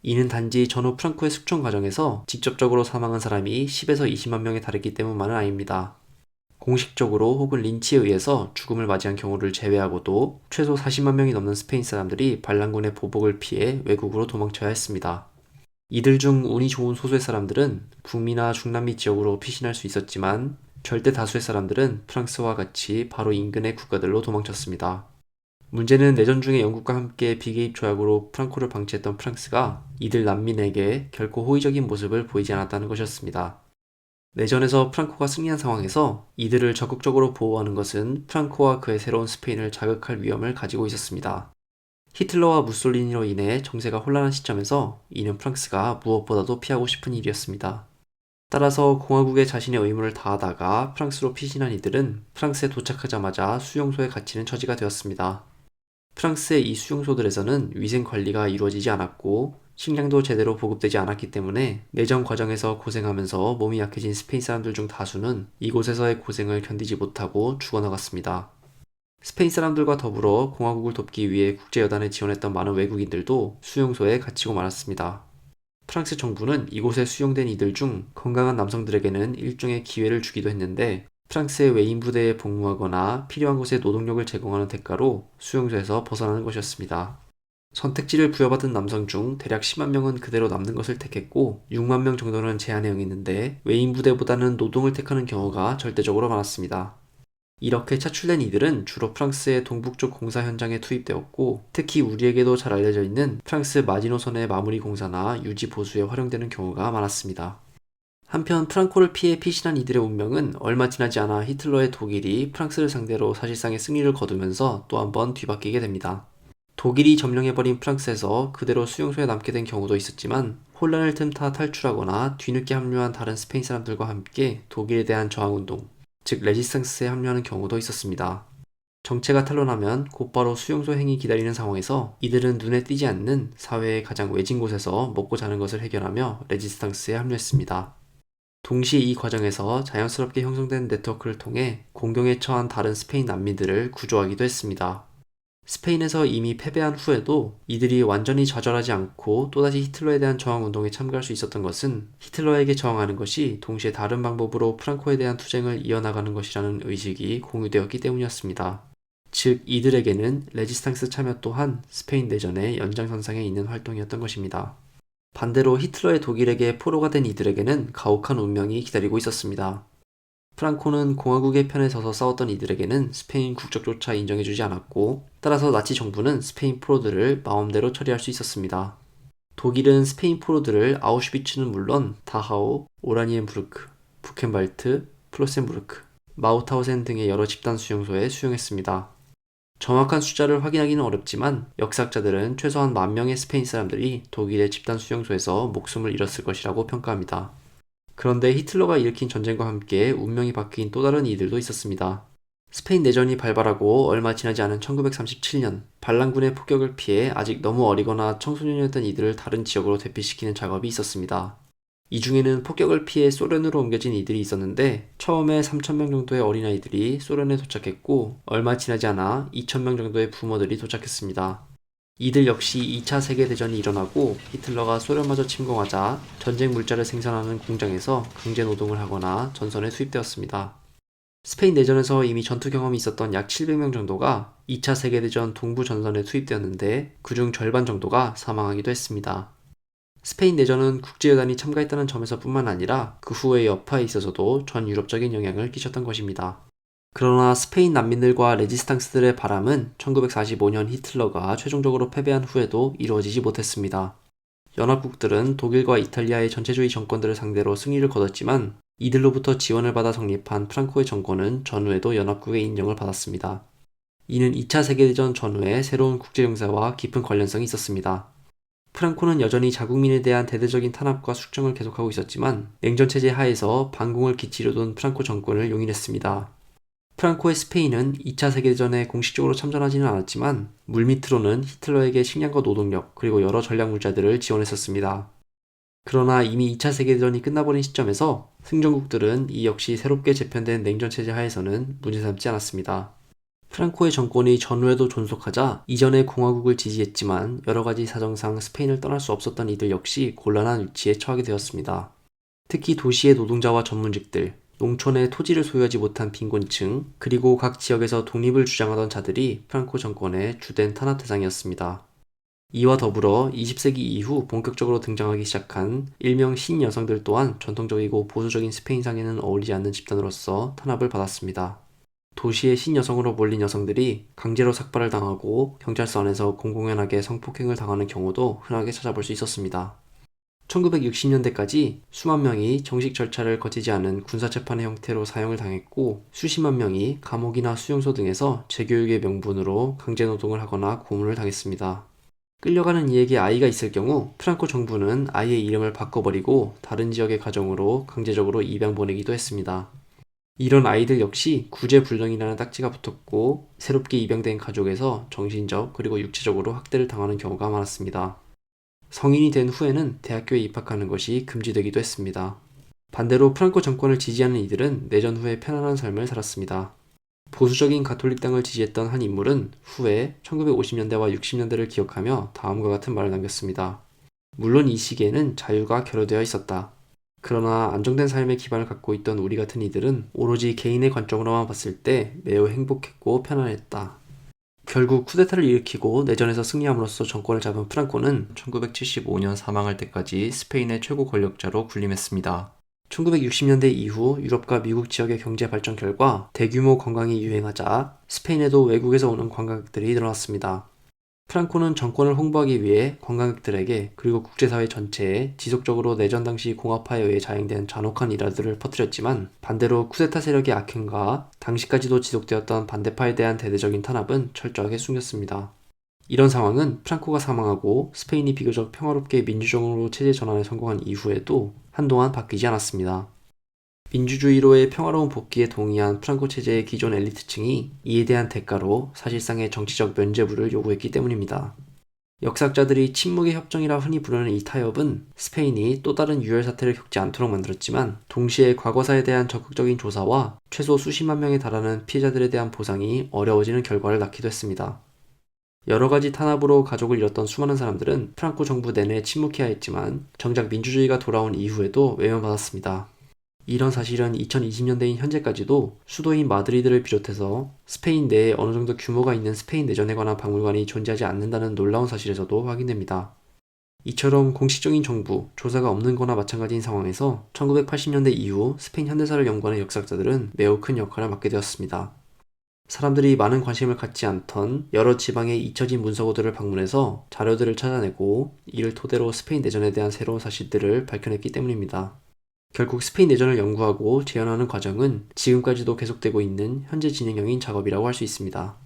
이는 단지 전후 프랑코의 숙청 과정에서 직접적으로 사망한 사람이 10에서 20만 명에 달했기 때문만은 아닙니다. 공식적으로 혹은 린치에 의해서 죽음을 맞이한 경우를 제외하고도 최소 40만 명이 넘는 스페인 사람들이 반란군의 보복을 피해 외국으로 도망쳐야 했습니다. 이들 중 운이 좋은 소수의 사람들은 북미나 중남미 지역으로 피신할 수 있었지만 절대 다수의 사람들은 프랑스와 같이 바로 인근의 국가들로 도망쳤습니다. 문제는 내전 중에 영국과 함께 비개입 조약으로 프랑코를 방치했던 프랑스가 이들 난민에게 결코 호의적인 모습을 보이지 않았다는 것이었습니다. 내전에서 프랑코가 승리한 상황에서 이들을 적극적으로 보호하는 것은 프랑코와 그의 새로운 스페인을 자극할 위험을 가지고 있었습니다. 히틀러와 무솔리니로 인해 정세가 혼란한 시점에서 이는 프랑스가 무엇보다도 피하고 싶은 일이었습니다. 따라서 공화국에 자신의 의무를 다하다가 프랑스로 피신한 이들은 프랑스에 도착하자마자 수용소에 갇히는 처지가 되었습니다. 프랑스의 이 수용소들에서는 위생 관리가 이루어지지 않았고 식량도 제대로 보급되지 않았기 때문에 내전 과정에서 고생하면서 몸이 약해진 스페인 사람들 중 다수는 이곳에서의 고생을 견디지 못하고 죽어나갔습니다. 스페인 사람들과 더불어 공화국을 돕기 위해 국제여단에 지원했던 많은 외국인들도 수용소에 갇히고 말았습니다. 프랑스 정부는 이곳에 수용된 이들 중 건강한 남성들에게는 일종의 기회를 주기도 했는데 프랑스의 외인 부대에 복무하거나 필요한 곳에 노동력을 제공하는 대가로 수용소에서 벗어나는 것이었습니다. 선택지를 부여받은 남성 중 대략 10만 명은 그대로 남는 것을 택했고 6만 명 정도는 제한에 응했는데 외인 부대보다는 노동을 택하는 경우가 절대적으로 많았습니다. 이렇게 차출된 이들은 주로 프랑스의 동북쪽 공사 현장에 투입되었고 특히 우리에게도 잘 알려져 있는 프랑스 마지노선의 마무리 공사나 유지 보수에 활용되는 경우가 많았습니다. 한편 프랑코를 피해 피신한 이들의 운명은 얼마 지나지 않아 히틀러의 독일이 프랑스를 상대로 사실상의 승리를 거두면서 또 한 번 뒤바뀌게 됩니다. 독일이 점령해버린 프랑스에서 그대로 수용소에 남게 된 경우도 있었지만 혼란을 틈타 탈출하거나 뒤늦게 합류한 다른 스페인 사람들과 함께 독일에 대한 저항운동, 즉 레지스탕스에 합류하는 경우도 있었습니다. 정체가 탄로나면 곧바로 수용소 행이 기다리는 상황에서 이들은 눈에 띄지 않는 사회의 가장 외진 곳에서 먹고 자는 것을 해결하며 레지스탕스에 합류했습니다. 동시에 이 과정에서 자연스럽게 형성된 네트워크를 통해 공경에 처한 다른 스페인 난민들을 구조하기도 했습니다. 스페인에서 이미 패배한 후에도 이들이 완전히 좌절하지 않고 또다시 히틀러에 대한 저항 운동에 참가할 수 있었던 것은 히틀러에게 저항하는 것이 동시에 다른 방법으로 프랑코에 대한 투쟁을 이어나가는 것이라는 의식이 공유되었기 때문이었습니다. 즉 이들에게는 레지스탕스 참여 또한 스페인 내전의 연장선상에 있는 활동이었던 것입니다. 반대로 히틀러의 독일에게 포로가 된 이들에게는 가혹한 운명이 기다리고 있었습니다. 프랑코는 공화국의 편에 서서 싸웠던 이들에게는 스페인 국적조차 인정해주지 않았고, 따라서 나치 정부는 스페인 포로들을 마음대로 처리할 수 있었습니다. 독일은 스페인 포로들을 아우슈비츠는 물론 다하우, 오라니엔부르크, 부켄발트, 플로센부르크, 마우타우센 등의 여러 집단 수용소에 수용했습니다. 정확한 숫자를 확인하기는 어렵지만 역사학자들은 최소한 10,000명의 스페인 사람들이 독일의 집단 수용소에서 목숨을 잃었을 것이라고 평가합니다. 그런데 히틀러가 일으킨 전쟁과 함께 운명이 바뀐 또 다른 이들도 있었습니다. 스페인 내전이 발발하고 얼마 지나지 않은 1937년, 반란군의 폭격을 피해 아직 너무 어리거나 청소년이었던 이들을 다른 지역으로 대피시키는 작업이 있었습니다. 이 중에는 폭격을 피해 소련으로 옮겨진 이들이 있었는데 처음에 3,000명 정도의 어린아이들이 소련에 도착했고 얼마 지나지 않아 2,000명 정도의 부모들이 도착했습니다. 이들 역시 2차 세계대전이 일어나고 히틀러가 소련마저 침공하자 전쟁 물자를 생산하는 공장에서 강제 노동을 하거나 전선에 투입되었습니다. 스페인 내전에서 이미 전투 경험이 있었던 약 700명 정도가 2차 세계대전 동부 전선에 투입되었는데 그중 절반 정도가 사망하기도 했습니다. 스페인 내전은 국제여단이 참가했다는 점에서 뿐만 아니라 그 후의 여파에 있어서도 전 유럽적인 영향을 끼쳤던 것입니다. 그러나 스페인 난민들과 레지스탕스들의 바람은 1945년 히틀러가 최종적으로 패배한 후에도 이루어지지 못했습니다. 연합국들은 독일과 이탈리아의 전체주의 정권들을 상대로 승리를 거뒀지만 이들로부터 지원을 받아 성립한 프랑코의 정권은 전후에도 연합국의 인정을 받았습니다. 이는 2차 세계대전 전후에 새로운 국제정세와 깊은 관련성이 있었습니다. 프랑코는 여전히 자국민에 대한 대대적인 탄압과 숙청을 계속하고 있었지만 냉전체제 하에서 반공을 기치로 둔 프랑코 정권을 용인했습니다. 프랑코의 스페인은 2차 세계대전에 공식적으로 참전하지는 않았지만 물밑으로는 히틀러에게 식량과 노동력 그리고 여러 전략물자들을 지원했었습니다. 그러나 이미 2차 세계대전이 끝나버린 시점에서 승전국들은 이 역시 새롭게 재편된 냉전체제 하에서는 문제 삼지 않았습니다. 프랑코의 정권이 전후에도 존속하자 이전의 공화국을 지지했지만 여러가지 사정상 스페인을 떠날 수 없었던 이들 역시 곤란한 위치에 처하게 되었습니다. 특히 도시의 노동자와 전문직들, 농촌에 토지를 소유하지 못한 빈곤층, 그리고 각 지역에서 독립을 주장하던 자들이 프랑코 정권의 주된 탄압 대상이었습니다. 이와 더불어 20세기 이후 본격적으로 등장하기 시작한 일명 신여성들 또한 전통적이고 보수적인 스페인상에는 어울리지 않는 집단으로서 탄압을 받았습니다. 도시의 신여성으로 몰린 여성들이 강제로 삭발을 당하고 경찰서 안에서 공공연하게 성폭행을 당하는 경우도 흔하게 찾아볼 수 있었습니다. 1960년대까지 수만 명이 정식 절차를 거치지 않은 군사재판의 형태로 사형을 당했고 수십만 명이 감옥이나 수용소 등에서 재교육의 명분으로 강제노동을 하거나 고문을 당했습니다. 끌려가는 이에게 아이가 있을 경우 프랑코 정부는 아이의 이름을 바꿔버리고 다른 지역의 가정으로 강제적으로 입양 보내기도 했습니다. 이런 아이들 역시 구제불능이라는 딱지가 붙었고 새롭게 입양된 가족에서 정신적 그리고 육체적으로 학대를 당하는 경우가 많았습니다. 성인이 된 후에는 대학교에 입학하는 것이 금지되기도 했습니다. 반대로 프랑코 정권을 지지하는 이들은 내전 후에 편안한 삶을 살았습니다. 보수적인 가톨릭당을 지지했던 한 인물은 후에 1950년대와 60년대를 기억하며 다음과 같은 말을 남겼습니다. 물론 이 시기에는 자유가 결여되어 있었다. 그러나 안정된 삶의 기반을 갖고 있던 우리 같은 이들은 오로지 개인의 관점으로만 봤을 때 매우 행복했고 편안했다. 결국 쿠데타를 일으키고 내전에서 승리함으로써 정권을 잡은 프랑코는 1975년 사망할 때까지 스페인의 최고 권력자로 군림했습니다. 1960년대 이후 유럽과 미국 지역의 경제 발전 결과 대규모 관광이 유행하자 스페인에도 외국에서 오는 관광객들이 늘어났습니다. 프랑코는 정권을 홍보하기 위해 관광객들에게 그리고 국제사회 전체에 지속적으로 내전 당시 공화파에 의해 자행된 잔혹한 일화들을 퍼뜨렸지만 반대로 쿠데타 세력의 악행과 당시까지도 지속되었던 반대파에 대한 대대적인 탄압은 철저하게 숨겼습니다. 이런 상황은 프랑코가 사망하고 스페인이 비교적 평화롭게 민주정으로 체제 전환에 성공한 이후에도 한동안 바뀌지 않았습니다. 민주주의로의 평화로운 복귀에 동의한 프랑코 체제의 기존 엘리트층이 이에 대한 대가로 사실상의 정치적 면죄부를 요구했기 때문입니다. 역사학자들이 침묵의 협정이라 흔히 부르는 이 타협은 스페인이 또 다른 유혈 사태를 겪지 않도록 만들었지만 동시에 과거사에 대한 적극적인 조사와 최소 수십만 명에 달하는 피해자들에 대한 보상이 어려워지는 결과를 낳기도 했습니다. 여러 가지 탄압으로 가족을 잃었던 수많은 사람들은 프랑코 정부 내내 침묵해야 했지만 정작 민주주의가 돌아온 이후에도 외면받았습니다. 이런 사실은 2020년대인 현재까지도 수도인 마드리드를 비롯해서 스페인 내에 어느 정도 규모가 있는 스페인 내전에 관한 박물관이 존재하지 않는다는 놀라운 사실에서도 확인됩니다. 이처럼 공식적인 정부, 조사가 없는 거나 마찬가지인 상황에서 1980년대 이후 스페인 현대사를 연구하는 역사학자들은 매우 큰 역할을 맡게 되었습니다. 사람들이 많은 관심을 갖지 않던 여러 지방의 잊혀진 문서고들을 방문해서 자료들을 찾아내고 이를 토대로 스페인 내전에 대한 새로운 사실들을 밝혀냈기 때문입니다. 결국 스페인 내전을 연구하고 재현하는 과정은 지금까지도 계속되고 있는 현재 진행형인 작업이라고 할 수 있습니다.